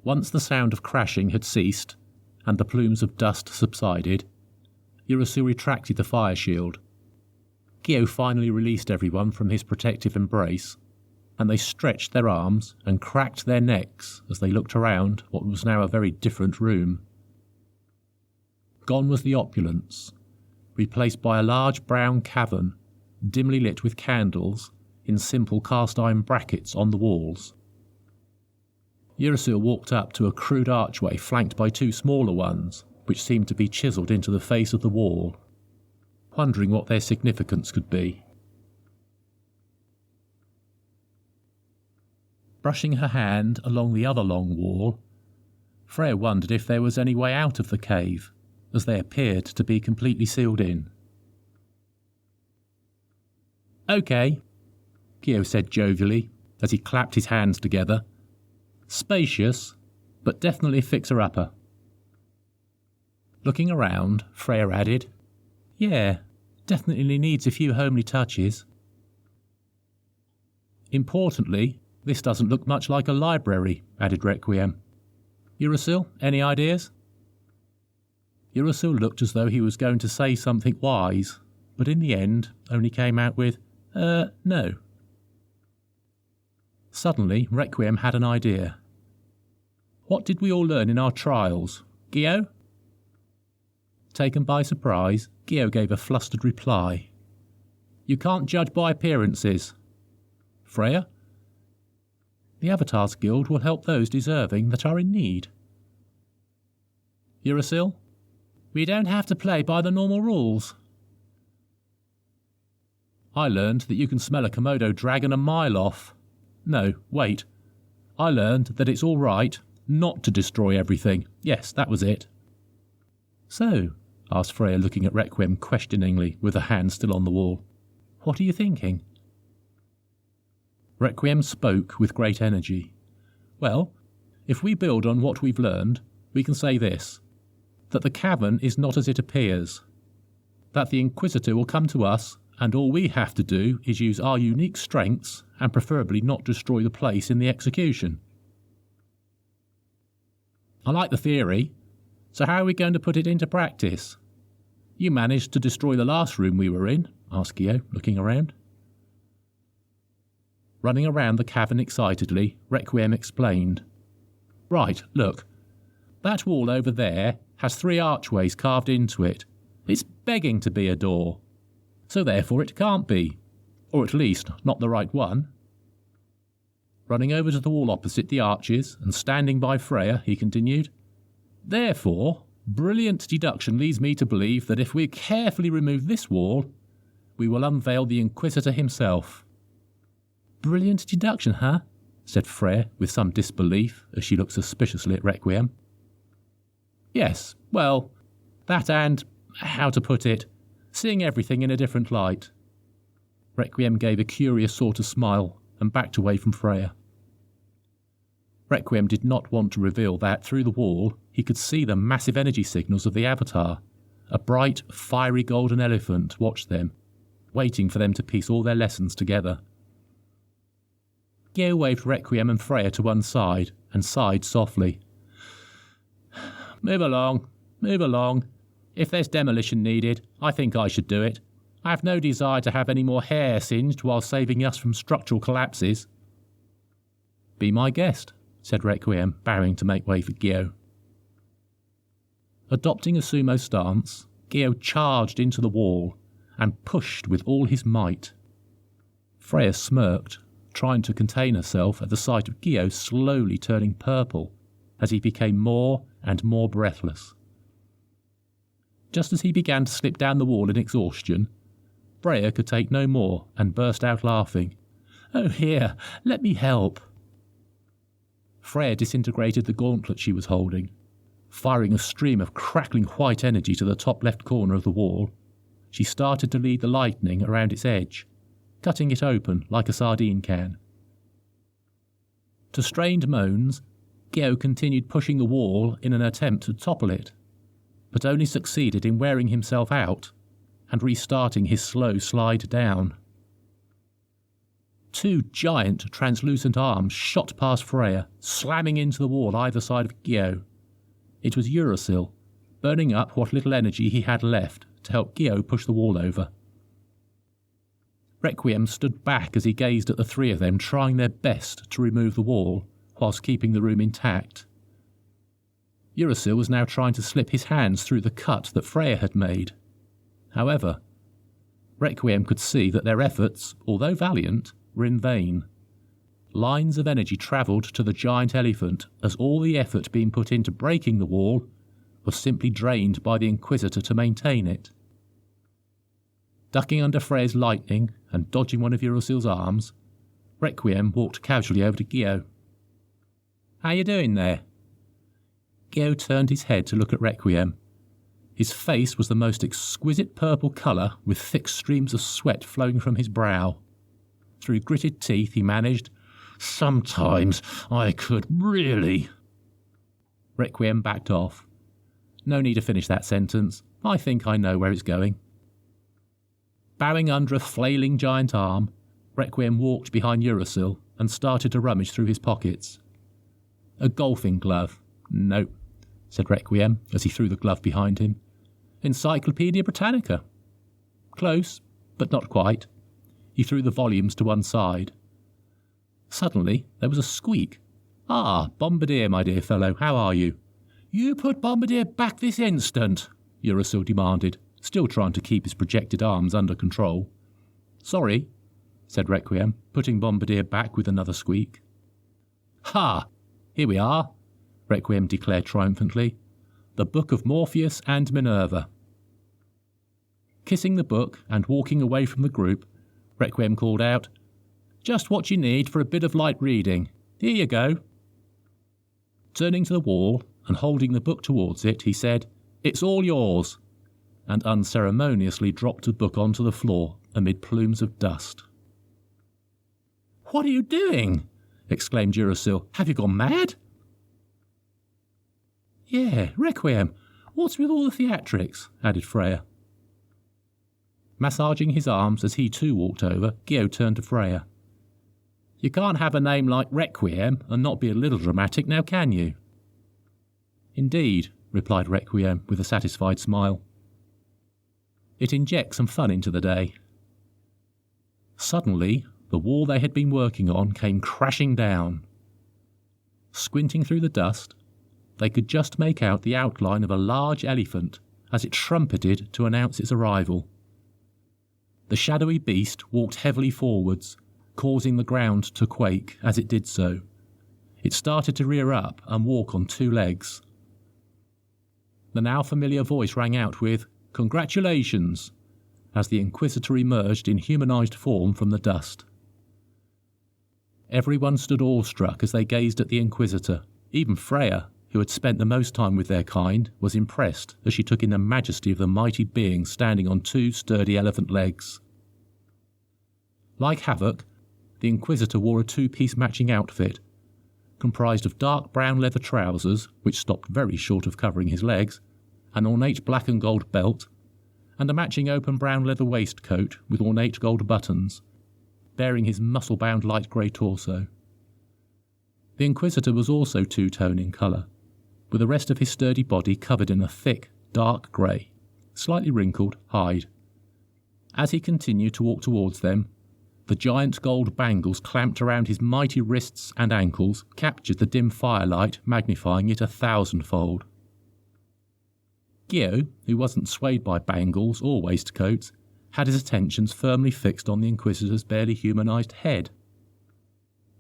Once the sound of crashing had ceased and the plumes of dust subsided, Urasu retracted the fire shield. Gio finally released everyone from his protective embrace, and they stretched their arms and cracked their necks as they looked around what was now a very different room. Gone was the opulence, replaced by a large brown cavern, dimly lit with candles in simple cast-iron brackets on the walls. Urasu walked up to a crude archway flanked by two smaller ones, which seemed to be chiselled into the face of the wall, wondering what their significance could be. Brushing her hand along the other long wall, Freya wondered if there was any way out of the cave, as they appeared to be completely sealed in. "OK," Gio said jovially as he clapped his hands together. "Spacious, but definitely a fixer-upper." Looking around, Freya added, "Yeah, definitely needs a few homely touches." "Importantly, this doesn't look much like a library," added Requiem. "Urasul, any ideas?" Urasul looked as though he was going to say something wise, but in the end only came out with, no. Suddenly, Requiem had an idea. "What did we all learn in our trials, Gio?" Taken by surprise, Gio gave a flustered reply. "You can't judge by appearances." "Freya?" "The Avatars Guild will help those deserving that are in need." "Urasil?" "We don't have to play by the normal rules." "I learned that you can smell a Komodo dragon a mile off. No, wait. I learned that it's all right not to destroy everything. Yes, that was it." "So," asked Freya, looking at Requiem questioningly with her hand still on the wall, "what are you thinking?" Requiem spoke with great energy. "Well, if we build on what we've learned, we can say this, that the cavern is not as it appears, that the Inquisitor will come to us, and all we have to do is use our unique strengths and preferably not destroy the place in the execution." "I like the theory. So how are we going to put it into practice?" "You managed to destroy the last room we were in?" asked Gio, looking around. Running around the cavern excitedly, Requiem explained. "Right, look. That wall over there has 3 archways carved into it. It's begging to be a door. So therefore it can't be. Or at least, not the right one." Running over to the wall opposite the arches and standing by Freya, he continued, "Therefore, brilliant deduction leads me to believe that if we carefully remove this wall, we will unveil the Inquisitor himself." "Brilliant deduction, huh?" said Freya with some disbelief as she looked suspiciously at Requiem. "Yes, well, that and, how to put it, seeing everything in a different light." Requiem gave a curious sort of smile and backed away from Freya. Requiem did not want to reveal that through the wall he could see the massive energy signals of the Avatar. A bright, fiery golden elephant watched them, waiting for them to piece all their lessons together. Gio waved Requiem and Freya to one side and sighed softly. Move along. If there's demolition needed, I think I should do it. I have no desire to have any more hair singed while saving us from structural collapses." "Be my guest," said Requiem, bowing to make way for Gio. Adopting a sumo stance, Gio charged into the wall and pushed with all his might. Freya smirked, trying to contain herself at the sight of Gio slowly turning purple as he became more and more breathless. Just as he began to slip down the wall in exhaustion, Freya could take no more and burst out laughing. "Oh, here, let me help." Freya disintegrated the gauntlet she was holding. Firing a stream of crackling white energy to the top left corner of the wall, she started to lead the lightning around its edge, cutting it open like a sardine can. To strained moans, Gio continued pushing the wall in an attempt to topple it, but only succeeded in wearing himself out and restarting his slow slide down. Two giant, translucent arms shot past Freya, slamming into the wall either side of Gio. It was Urasil, burning up what little energy he had left to help Gio push the wall over. Requiem stood back as he gazed at the three of them trying their best to remove the wall, whilst keeping the room intact. Urasil was now trying to slip his hands through the cut that Freya had made. However, Requiem could see that their efforts, although valiant, were in vain. Lines of energy travelled to the giant elephant as all the effort being put into breaking the wall was simply drained by the Inquisitor to maintain it. Ducking under Freya's lightning and dodging one of Urasil's arms, Requiem walked casually over to Gio. "How you doing there?" Gio turned his head to look at Requiem. His face was the most exquisite purple colour, with thick streams of sweat flowing from his brow. Through gritted teeth he managed, "Sometimes I could really..." Requiem backed off. "No need to finish that sentence. I think I know where it's going." Bowing under a flailing giant arm, Requiem walked behind Urasil and started to rummage through his pockets. "A golfing glove? Nope," said Requiem as he threw the glove behind him. "Encyclopaedia Britannica? Close, but not quite." He threw the volumes to one side. Suddenly there was a squeak. "Ah, Bombardier, my dear fellow, how are you?" "You put Bombardier back this instant," Urasil demanded, still trying to keep his projected arms under control. "Sorry," said Requiem, putting Bombardier back with another squeak. "Ha! Here we are," Requiem declared triumphantly. "The Book of Morpheus and Minerva." Kissing the book and walking away from the group, Requiem called out, "Just what you need for a bit of light reading. Here you go." Turning to the wall and holding the book towards it, he said, "It's all yours," and unceremoniously dropped the book onto the floor amid plumes of dust. "What are you doing?" exclaimed Urasil. "Have you gone mad?" "Yeah, Requiem, what's with all the theatrics?" added Freya. Massaging his arms as he too walked over, Gio turned to Freya. "You can't have a name like Requiem and not be a little dramatic, now can you?" "Indeed," replied Requiem with a satisfied smile. "It injects some fun into the day." Suddenly, the wall they had been working on came crashing down. Squinting through the dust, they could just make out the outline of a large elephant as it trumpeted to announce its arrival. The shadowy beast walked heavily forwards, causing the ground to quake as it did so. It started to rear up and walk on two legs. The now familiar voice rang out with, "Congratulations," as the Inquisitor emerged in humanised form from the dust. Everyone stood awestruck as they gazed at the Inquisitor. Even Freya, who had spent the most time with their kind, was impressed as she took in the majesty of the mighty being standing on two sturdy elephant legs. Like Havoc, the Inquisitor wore a two-piece matching outfit, comprised of dark brown leather trousers, which stopped very short of covering his legs, an ornate black and gold belt, and a matching open brown leather waistcoat with ornate gold buttons, bearing his muscle-bound light grey torso. The Inquisitor was also two-tone in colour, with the rest of his sturdy body covered in a thick, dark grey, slightly wrinkled hide. As he continued to walk towards them, the giant gold bangles clamped around his mighty wrists and ankles captured the dim firelight, magnifying it 1,000-fold. Gio, who wasn't swayed by bangles or waistcoats, had his attentions firmly fixed on the Inquisitor's barely humanised head.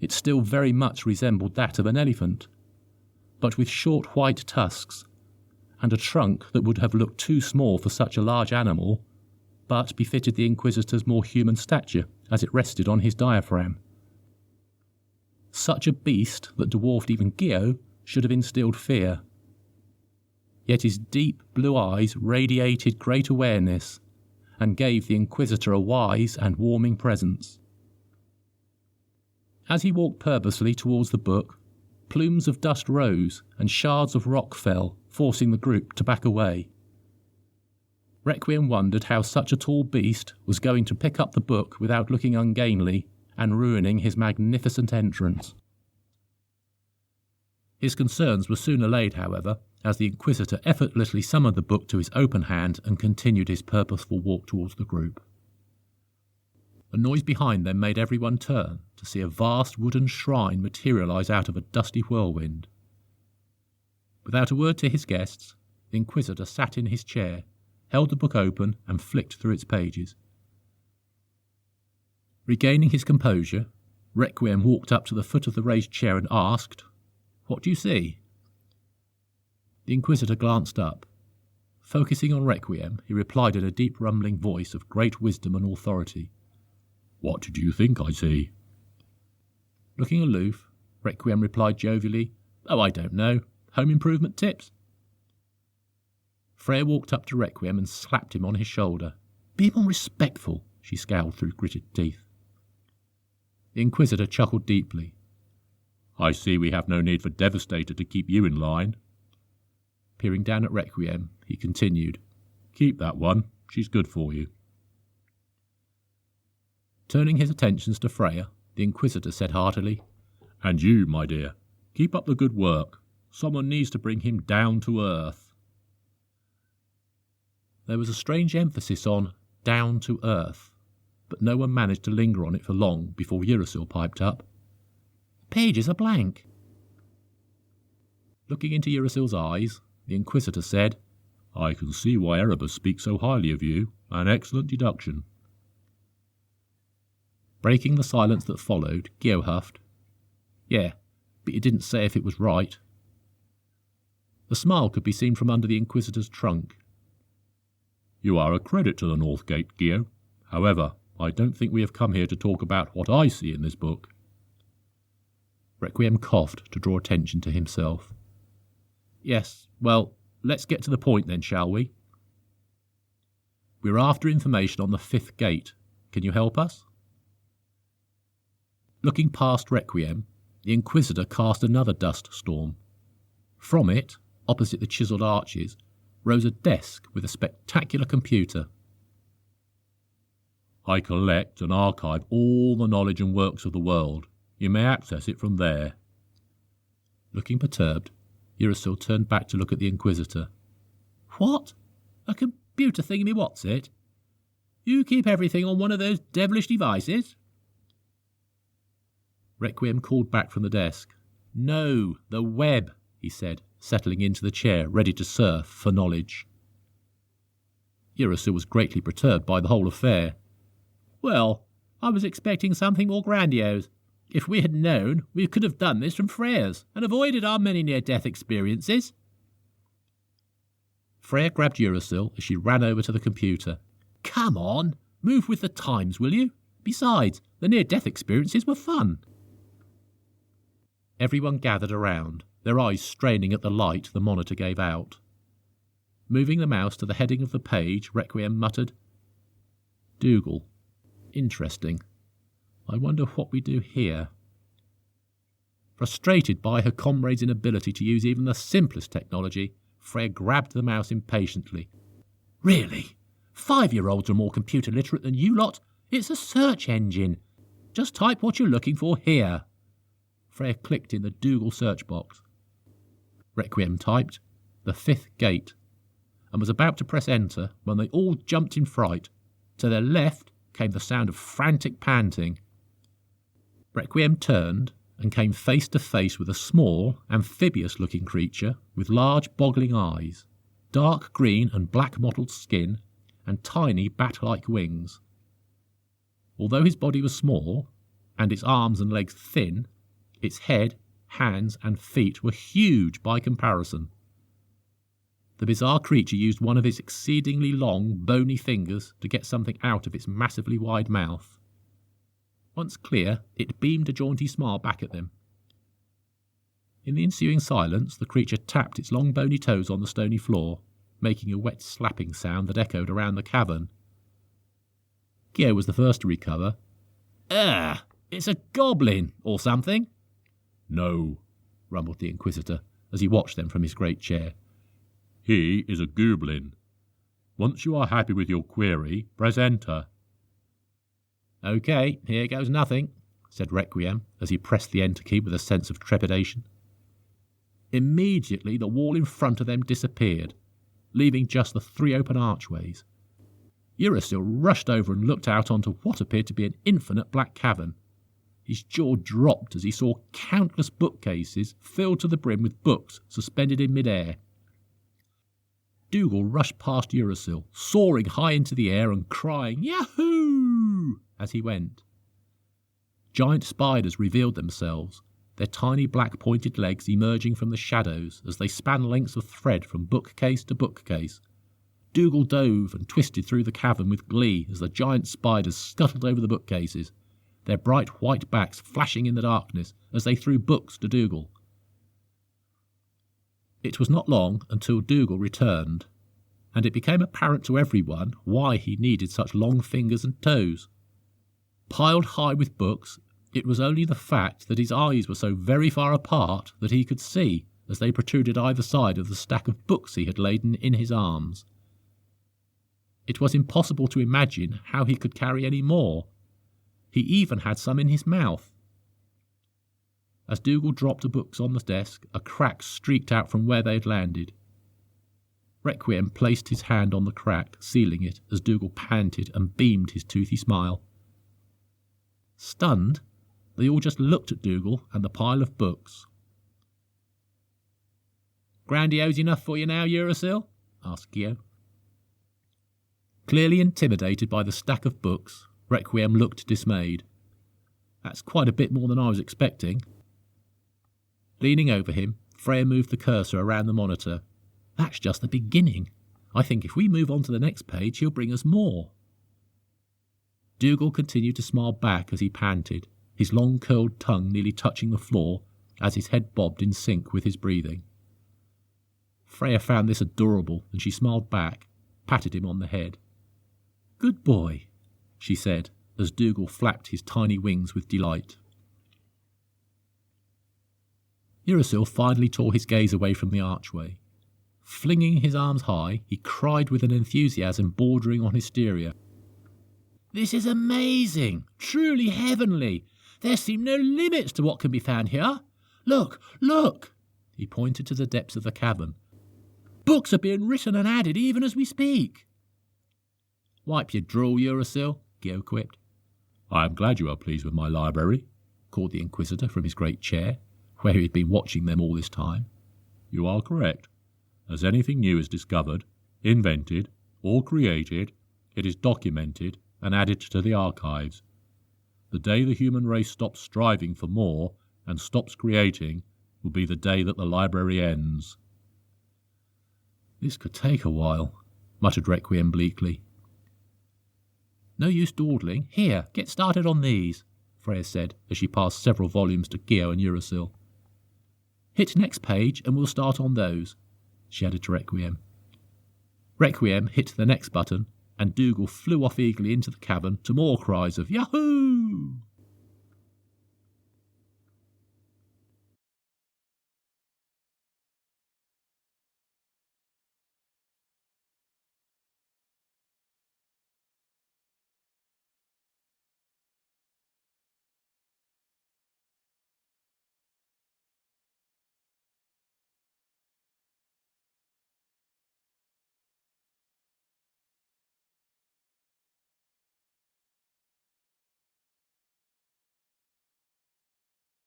It still very much resembled that of an elephant, but with short white tusks, and a trunk that would have looked too small for such a large animal, but befitted the Inquisitor's more human stature as it rested on his diaphragm. Such a beast that dwarfed even Gio should have instilled fear. Yet his deep blue eyes radiated great awareness and gave the Inquisitor a wise and warming presence. As he walked purposely towards the book, plumes of dust rose and shards of rock fell, forcing the group to back away. Requiem wondered how such a tall beast was going to pick up the book without looking ungainly and ruining his magnificent entrance. His concerns were soon allayed, however, as the Inquisitor effortlessly summoned the book to his open hand and continued his purposeful walk towards the group. A noise behind them made everyone turn to see a vast wooden shrine materialise out of a dusty whirlwind. Without a word to his guests, the Inquisitor sat in his chair, held the book open and flicked through its pages. Regaining his composure, Requiem walked up to the foot of the raised chair and asked, "What do you see?" The Inquisitor glanced up. Focusing on Requiem, he replied in a deep rumbling voice of great wisdom and authority. "What do you think I see?" Looking aloof, Requiem replied jovially, "Oh, I don't know. Home improvement tips." Freya walked up to Requiem and slapped him on his shoulder. "Be more respectful," she scowled through gritted teeth. The Inquisitor chuckled deeply. "I see we have no need for Devastator to keep you in line." Peering down at Requiem, he continued, "Keep that one. She's good for you." Turning his attentions to Freya, the Inquisitor said heartily, "And you, my dear, keep up the good work. Someone needs to bring him down to earth." There was a strange emphasis on "down to earth," but no one managed to linger on it for long before Urisil piped up. "Pages are blank." Looking into Urisil's eyes, the Inquisitor said, "I can see why Erebus speaks so highly of you. An excellent deduction." Breaking the silence that followed, Gio huffed, "Yeah, but you didn't say if it was right." The smile could be seen from under the Inquisitor's trunk. "You are a credit to the North Gate, Gio. However, I don't think we have come here to talk about what I see in this book." Requiem coughed to draw attention to himself. "Yes, well, let's get to the point then, shall we? We're after information on the fifth gate. Can you help us?" Looking past Requiem, the Inquisitor cast another dust storm. From it, opposite the chiselled arches, rose a desk with a spectacular computer. "I collect and archive all the knowledge and works of the world. You may access it from there." Looking perturbed, Urisil turned back to look at the Inquisitor. "What? A computer thingy what's it? You keep everything on one of those devilish devices?" Requiem called back from the desk. "No, the web," he said, settling into the chair, ready to surf for knowledge. Urisil was greatly perturbed by the whole affair. "Well, I was expecting something more grandiose. If we had known, we could have done this from Freya's and avoided our many near-death experiences." Freya grabbed Urisil as she ran over to the computer. "Come on, move with the times, will you? Besides, the near-death experiences were fun." Everyone gathered around, their eyes straining at the light the monitor gave out. Moving the mouse to the heading of the page, Requiem muttered, "Dougal. Interesting. I wonder what we do here." Frustrated by her comrade's inability to use even the simplest technology, Freya grabbed the mouse impatiently. "Really? 5-year-olds are more computer literate than you lot. It's a search engine. Just type what you're looking for here." Freya clicked in the Dougal search box. Requiem typed, "the fifth gate," and was about to press enter when they all jumped in fright. To their left came the sound of frantic panting. Requiem turned and came face to face with a small, amphibious-looking creature with large, boggling eyes, dark green and black mottled skin, and tiny bat-like wings. Although his body was small, and its arms and legs thin, its head, hands, and feet were huge by comparison. The bizarre creature used one of its exceedingly long, bony fingers to get something out of its massively wide mouth. Once clear, it beamed a jaunty smile back at them. In the ensuing silence, the creature tapped its long bony toes on the stony floor, making a wet slapping sound that echoed around the cavern. Gio was the first to recover. "Ah, it's a goblin, or something." "No," rumbled the Inquisitor, as he watched them from his great chair. "He is a goblin. Once you are happy with your query, press enter." "OK, here goes nothing," said Requiem, as he pressed the enter key with a sense of trepidation. Immediately the wall in front of them disappeared, leaving just the 3 open archways. Urasil rushed over and looked out onto what appeared to be an infinite black cavern. His jaw dropped as he saw countless bookcases filled to the brim with books suspended in mid-air. Dougal rushed past Urasil, soaring high into the air and crying "Yahoo!" as he went. Giant spiders revealed themselves, their tiny black pointed legs emerging from the shadows as they span lengths of thread from bookcase to bookcase. Dougal dove and twisted through the cavern with glee as the giant spiders scuttled over the bookcases, their bright white backs flashing in the darkness as they threw books to Dougal. It was not long until Dougal returned, and it became apparent to everyone why he needed such long fingers and toes. Piled high with books, it was only the fact that his eyes were so very far apart that he could see as they protruded either side of the stack of books he had laden in his arms. It was impossible to imagine how he could carry any more. He even had some in his mouth. As Dougal dropped the books on the desk, a crack streaked out from where they had landed. Requiem placed his hand on the crack, sealing it, as Dougal panted and beamed his toothy smile. Stunned, they all just looked at Dougal and the pile of books. "Grandiose enough for you now, Urasil?" asked Gio. Clearly intimidated by the stack of books, Requiem looked dismayed. "That's quite a bit more than I was expecting." Leaning over him, Freya moved the cursor around the monitor. "That's just the beginning. I think if we move on to the next page, he'll bring us more." Dougal continued to smile back as he panted, his long curled tongue nearly touching the floor as his head bobbed in sync with his breathing. Freya found this adorable, and she smiled back, patted him on the head. "Good boy," she said, as Dougal flapped his tiny wings with delight. Urasil finally tore his gaze away from the archway. Flinging his arms high, he cried with an enthusiasm bordering on hysteria. "This is amazing! Truly heavenly! There seem no limits to what can be found here. Look, look!" He pointed to the depths of the cavern. "Books are being written and added even as we speak." "Wipe your drool, Urasil," Gio quipped. "I am glad you are pleased with my library," called the Inquisitor from his great chair, where he had been watching them all this time. "You are correct. As anything new is discovered, invented, or created, it is documented and added to the archives. The day the human race stops striving for more and stops creating will be the day that the library ends." "This could take a while," muttered Requiem bleakly. "No use dawdling. Here, get started on these," Freya said as she passed several volumes to Gio and Urasil. "Hit next page and we'll start on those," she added to Requiem. Requiem hit the next button and Dougal flew off eagerly into the cavern to more cries of "Yahoo!"